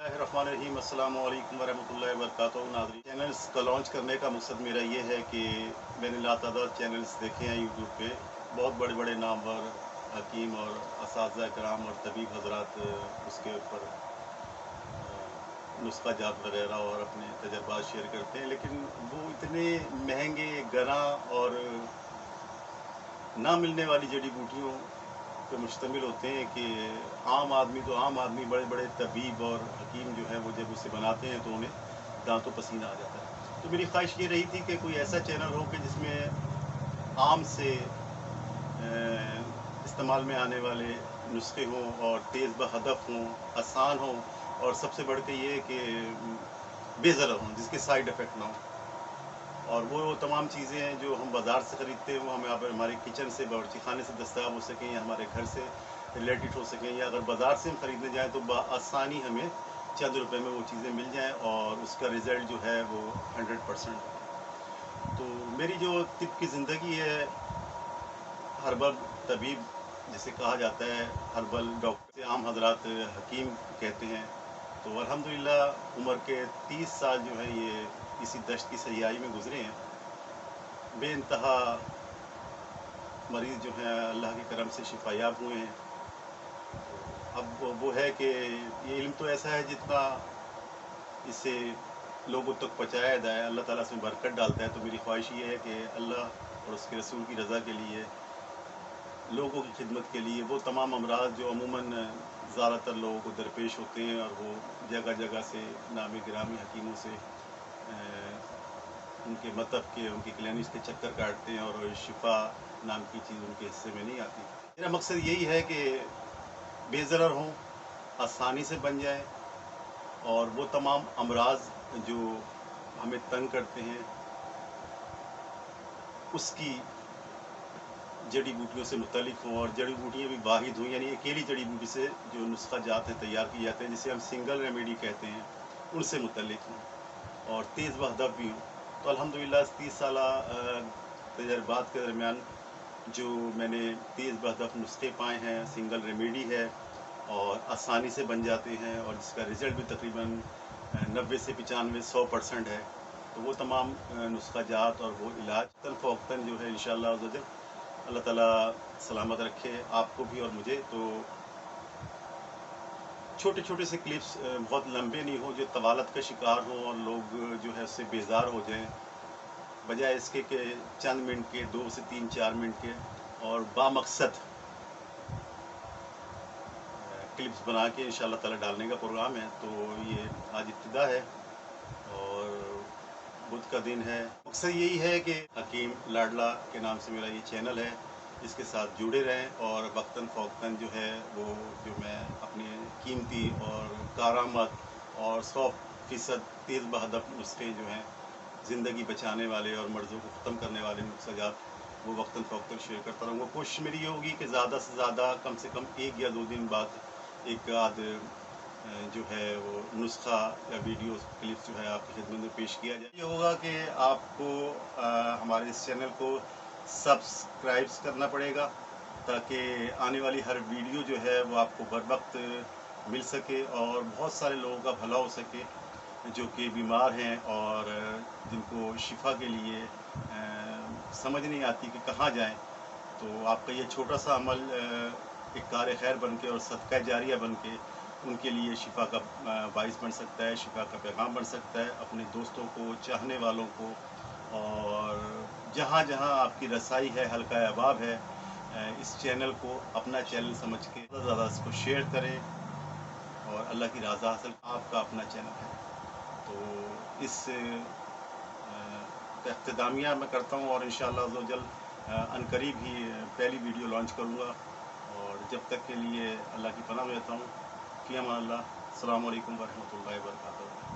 बिस्मिल्लाहिर्रहमानिर्रहीम, अस्सलाम वालेकुम वरहमतुल्लाहि वबरकातुहू। नाज़रीन, चैनल्स का लॉन्च करने का मकसद मेरा ये है कि मैंने लातादाद चैनल्स देखे हैं यूट्यूब पे। बहुत बड़े बड़े नामवर हकीम और असातिज़ा कराम और तबीब हज़रात उसके ऊपर नुस्खा जात वगैरह और अपने तजर्बात शेयर करते हैं, लेकिन वो इतने महंगे गना और ना मिलने वाली जड़ी बूटियों पे मुश्तमिल होते हैं कि आम आदमी बड़े बड़े तबीब और हकीम जो है वो जब उसे बनाते हैं तो उन्हें दांतों पसीना आ जाता है। तो मेरी ख्वाहिश ये रही थी कि कोई ऐसा चैनल हो कि जिसमें आम से इस्तेमाल में आने वाले नुस्खे हों और तेज़ बहदफ हों, आसान हों, और सबसे बढ़ के ये कि बेज़रर हों, जिसके साइड इफ़ेक्ट ना हो। और वो तमाम चीज़ें हैं जो हम बाज़ार से ख़रीदते हैं, वो हमें आप हमारे किचन से, बावर्ची खाने से दस्तयाब हो सकें, या हमारे घर से रिलेटेड हो सकें, या अगर बाज़ार से हम ख़रीदने जाएँ तो बआसानी हमें चंद रुपए में वो चीज़ें मिल जाएँ और उसका रिज़ल्ट जो है वो 100%। तो मेरी जो तिब की ज़िंदगी है, हर्बल तबीब जिसे कहा जाता है, हर्बल डॉक्टर आम हज़रात हकीम कहते हैं, तो अल्हम्दुलिल्लाह उम्र के 30 साल जो है ये इसी दश्त की सयाही में गुज़रे हैं। बेइंतहा मरीज़ जो हैं अल्लाह के करम से शिफायाब हुए हैं। अब वो है कि ये इल्म तो ऐसा है जितना इसे लोगों तक पहुँचाया जाए, अल्लाह ताला इसमें बरकत डालता है। तो मेरी ख्वाहिश ये है कि अल्लाह और उसके रसूल की रज़ा के लिए, लोगों की खिदमत के लिए, वो तमाम अमराज जो अमूमन ज़्यादातर लोगों को दरपेश होते हैं और वो जगह जगह से नामी गिरामी हकीमों से उनके मतलब के, उनकी क्लिनिक्स के चक्कर काटते हैं और शिफा नाम की चीज़ उनके हिस्से में नहीं आती। मेरा मकसद यही है कि बेज़रर हों, आसानी से बन जाए, और वो तमाम अमराज जो हमें तंग करते हैं उसकी जड़ी बूटियों से मुतलिक हों, और जड़ी बूटियाँ भी वाहिद हों, यानी अकेली जड़ी बूटी से जो नुस्खा जात हैं तैयार किए जाते हैं, जिसे हम सिंगल रेमेडी कहते हैं, उनसे मुतलिक हों और तेज़ बहदफ भी हों। तो अल्हम्दुलिल्लाह 30 साला तजर्बात के दरमियान जो मैंने तेज़ बहदफ नुस्खे पाए हैं, सिंगल रेमेडी है और आसानी से बन जाते हैं, और जिसका रिज़ल्ट भी तकरीबन 90 से 95 100% है। तो वो तमाम नुस्खा जात और वो इलाज तन फ़ौक़तन जो है इंशाअल्लाह अज़्ज़ अल्लाह ताला सलामत रखे आपको भी और मुझे। तो छोटे छोटे से क्लिप्स, बहुत लंबे नहीं हो जो तवालत का शिकार हो और लोग जो है उससे बेजार हो जाएं, बजाय इसके कि चंद मिनट के, 2 से 3 4 मिनट के और बामकसद क्लिप्स बना के इंशाअल्लाह ताला डालने का प्रोग्राम है। तो ये आज इब्तिदा है और बुध का दिन है। मकसद यही है कि हकीम लाडला के नाम से मेरा ये चैनल है, इसके साथ जुड़े रहें और वक्तन फ़ौक़तन जो है वो जो मैं अपनी कीमती और कारामद और 100% तेज़ बहदफ नुस्खे जो हैं, ज़िंदगी बचाने वाले और मर्ज़ों को ख़त्म करने वाले नुस्ख़ाजात, वो वक्तन फ़ौक़तन शेयर करता रहूँगा। कोशिश मेरी ये होगी कि ज़्यादा से ज़्यादा कम से कम 1 या 2 दिन बाद एक आध जो है वो नुस्खा या वीडियो क्लिप्स जो है आपकी खिदमत में पेश किया जाए। ये होगा कि आपको हमारे इस चैनल को सब्सक्राइब करना पड़ेगा ताकि आने वाली हर वीडियो जो है वो आपको बर वक्त मिल सके और बहुत सारे लोगों का भला हो सके जो कि बीमार हैं और जिनको शिफा के लिए समझ नहीं आती कि कहाँ जाएं। तो आपका ये छोटा सा अमल एक कार खैर बन के और सदका जारिया बन के उनके लिए शिफा का बाइस बन सकता है, शिफा का पैगाम बन सकता है अपने दोस्तों को, चाहने वालों को, और जहाँ जहाँ आपकी रसाई है, हल्का अहबाब है, इस चैनल को अपना चैनल समझ के ज़्यादा इसको शेयर करें और अल्लाह की रज़ा हासिल। आपका अपना चैनल है, तो इस इख्तितामिया मैं करता हूँ और इंशाअल्लाह अज़्ज़ व जल अनकरीब ही पहली वीडियो लॉन्च करूँगा। और जब तक के लिए अल्लाह की पनाह में रहता हूँ। फ़ी अमान अल्लाह। अस्सलामु अलैकुम वरहमतुल्लाहि वबरकातुहू।